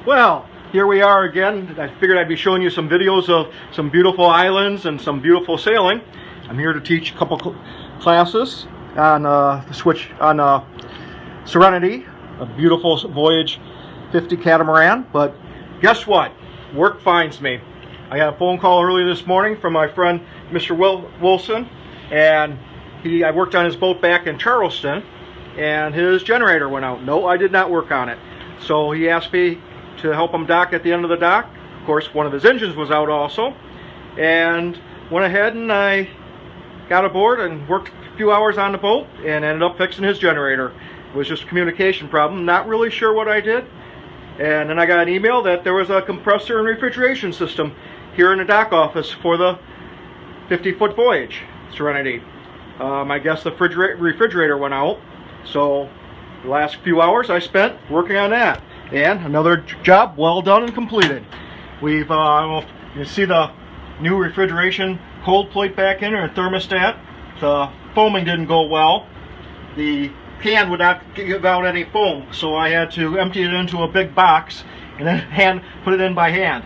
Well, here we are again. I figured I'd be showing you some videos of some beautiful islands and some beautiful sailing. I'm here to teach a couple classes on the switch on Serenity, a beautiful voyage 50 catamaran. But guess what? Work finds me. I got a phone call early this morning from my friend Mr. Wilson, and I worked on his boat back in Charleston, and his generator went out. No, I did not work on it. So he asked me to help him dock at the end of the dock. Of course, one of his engines was out also, and went ahead and I got aboard and worked a few hours on the boat and ended up fixing his generator. It was just a communication problem. Not really sure what I did. And then I got an email that there was a compressor and refrigeration system here in the dock office for the 50-foot voyage Serenity. I guess the refrigerator went out, so the last few hours I spent working on that. And another job well done and completed. We've, you can see the new refrigeration cold plate back in there, thermostat. The foaming didn't go well. The can would not give out any foam, so I had to empty it into a big box and then put it in by hand.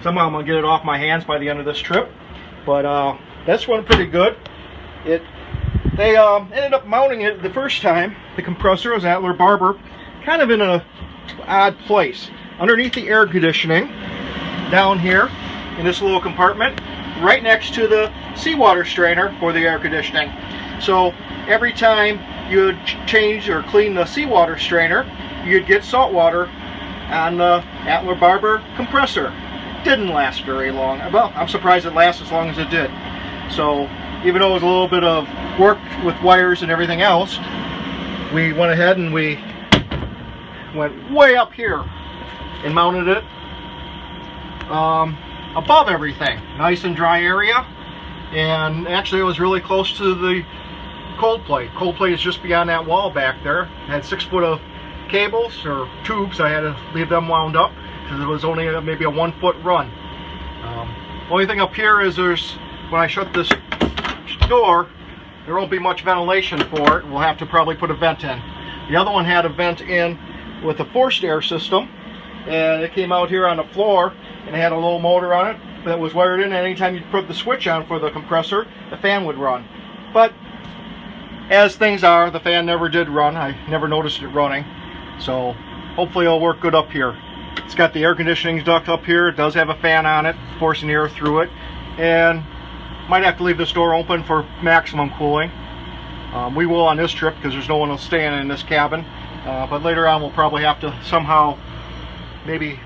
Somehow I'm going to get it off my hands by the end of this trip, but that's went pretty good. They ended up mounting it the first time. The compressor was Atler Barber, kind of in a odd place underneath the air conditioning down here in this little compartment right next to the seawater strainer for the air conditioning. So every time you would change or clean the seawater strainer, you'd get salt water on the Atler Barber compressor. Didn't last very long. Well, I'm surprised it lasted as long as it did. So even though it was a little bit of work with wires and everything else, we went ahead and we went way up here and mounted it above everything. Nice and dry area, and actually it was really close to the cold plate. Cold plate is just beyond that wall back there. It had 6 foot of cables or tubes. I had to leave them wound up because it was only maybe a 1 foot run. Only thing up here is when I shut this door, there won't be much ventilation for it. We'll have to probably put a vent in. The other one had a vent in with a forced air system, and it came out here on the floor, and it had a little motor on it that was wired in, and anytime you put the switch on for the compressor, the fan would run. But as things are, the fan never did run. I never noticed it running, so hopefully it'll work good up here. It's got the air conditioning duct up here. It does have a fan on it, forcing air through it, and might have to leave this door open for maximum cooling. We will on this trip because there's no one else staying in this cabin. But later on we'll probably have to somehow, maybe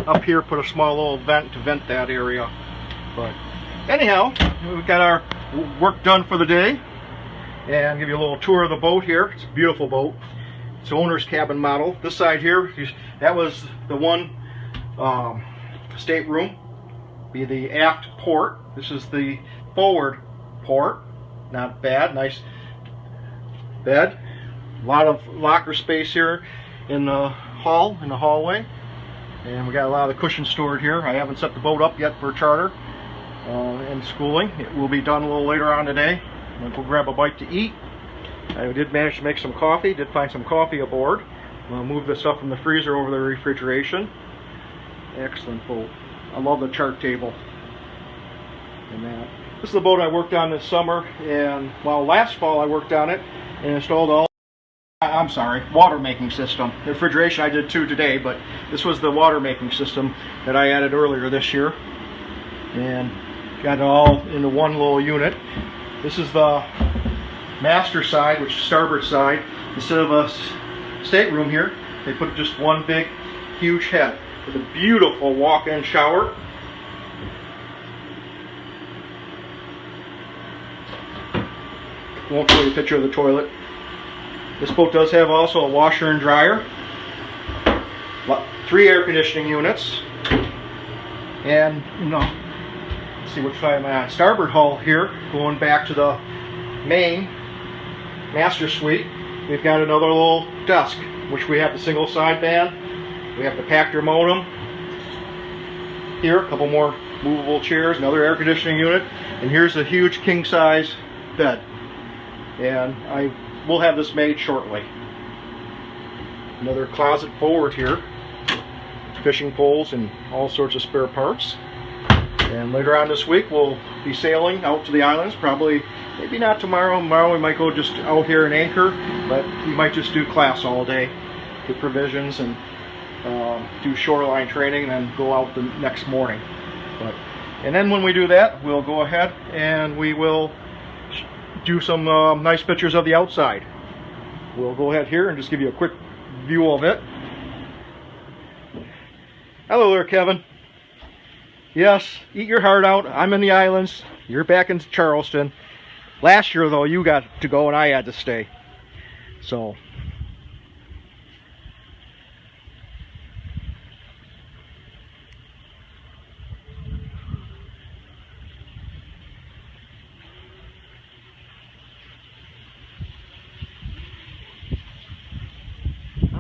up here, put a small little vent to vent that area. But anyhow, we've got our work done for the day, and give you a little tour of the boat here. It's a beautiful boat. It's owner's cabin model. This side here, that was the one stateroom, be the aft port. This is the forward port. Not bad, nice bed. A lot of locker space here in the hallway, and we got a lot of cushion stored here. I haven't set the boat up yet for charter and schooling. It will be done a little later on today. I'm gonna go grab a bite to eat. I did manage to make some coffee. Did find some coffee aboard. I'm gonna move the stuff from the freezer over the refrigeration. Excellent boat. I love the chart table. And that. This is the boat I worked on this summer, and last fall I worked on it and installed water making system. The refrigeration I did too today, but this was the water making system that I added earlier this year, and got it all into one little unit. This is the master side, which is starboard side. Instead of a stateroom here, they put just one big huge head with a beautiful walk-in shower. Won't show you a picture of the toilet. This boat does have also a washer and dryer, 3 air conditioning units, and let's see which side am I on. Starboard hull here, going back to the main master suite. We've got another little desk, which we have the single sideband. We have the Pactor modem here, a couple more movable chairs, another air conditioning unit, and here's a huge king size bed. And I will have this made shortly. Another closet forward here. fishing poles and all sorts of spare parts. And later on this week we'll be sailing out to the islands, probably maybe not tomorrow. Tomorrow we might go just out here and anchor, but we might just do class all day, get provisions and do shoreline training and then go out the next morning. And then when we do that, we'll go ahead and we will do some nice pictures of the outside. We'll go ahead here and just give you a quick view of it. Hello there, Kevin. Yes, eat your heart out. I'm in the islands. You're back in Charleston. Last year, though, you got to go and I had to stay. So.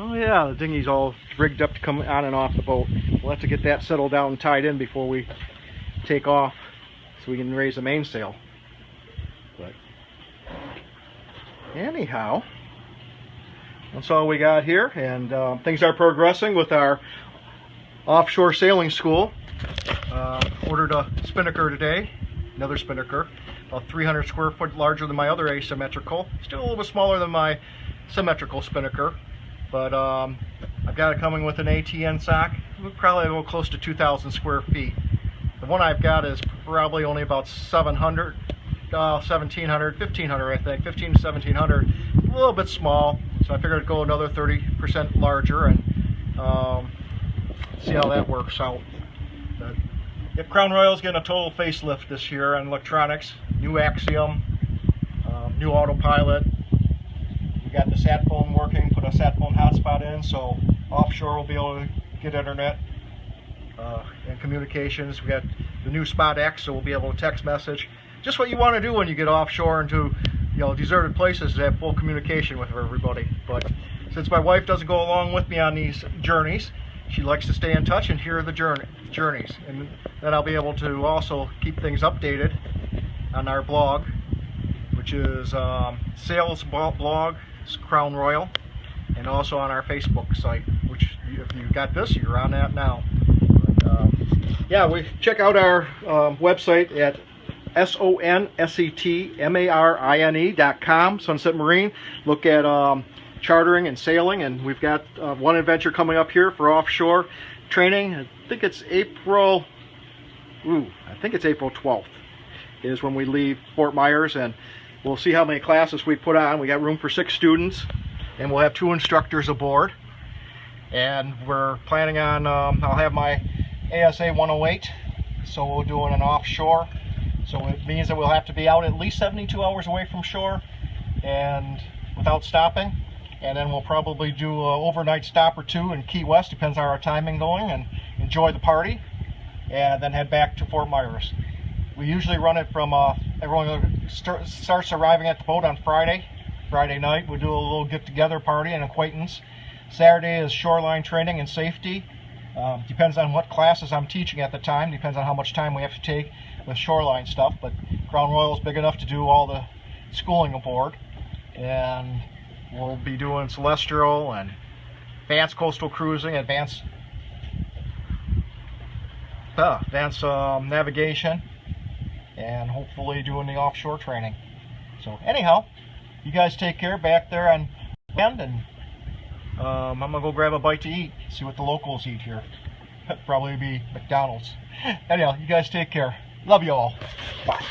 Oh yeah, the dinghy's all rigged up to come on and off the boat. We'll have to get that settled down and tied in before we take off so we can raise the mainsail. But anyhow, that's all we got here, and things are progressing with our offshore sailing school. Ordered a spinnaker today, another spinnaker, about 300 square foot larger than my other asymmetrical, still a little bit smaller than my symmetrical spinnaker. But I've got it coming with an ATN sock, probably a little close to 2,000 square feet. The one I've got is probably only about 700, 1,700, 1,500 I think, 1,500 to 1,700, a little bit small. So I figured I'd go another 30% larger and see how that works out. But if Crown Royal's getting a total facelift this year on electronics, new Axiom, new autopilot. We got the sat phone working, put a sat phone hotspot in, so offshore we'll be able to get internet and communications. We got the new Spot X, so we'll be able to text message. Just what you want to do when you get offshore into, you know, deserted places, to have full communication with everybody. But since my wife doesn't go along with me on these journeys, she likes to stay in touch and hear the journeys. And then I'll be able to also keep things updated on our blog, which is sales blog, Crown Royal, and also on our Facebook site, which if you got this, you're on that now. But, yeah, we check out our website at sonsetmarine.com, Sunset Marine. Look at chartering and sailing, and we've got one adventure coming up here for offshore training. I think it's April 12th is when we leave Fort Myers, and we'll see how many classes we put on. We got room for 6 students, and we'll have 2 instructors aboard. And we're planning on, I'll have my ASA 108, so we're doing an offshore. So it means that we'll have to be out at least 72 hours away from shore and without stopping. And then we'll probably do an overnight stop or 2 in Key West, depends on our timing going, and enjoy the party, and then head back to Fort Myers. We usually run it from, everyone starts arriving at the boat on Friday night. We do a little get-together party and acquaintance. Saturday is shoreline training and safety. Depends on what classes I'm teaching at the time, depends on how much time we have to take with shoreline stuff, but Crown Royal is big enough to do all the schooling aboard. And we'll be doing celestial and advanced coastal cruising, advanced navigation, and hopefully doing the offshore training. So anyhow, you guys take care back there on land, and I'm gonna go grab a bite to eat, see what the locals eat here. Probably be McDonald's. Anyhow, you guys take care. Love you all. Bye.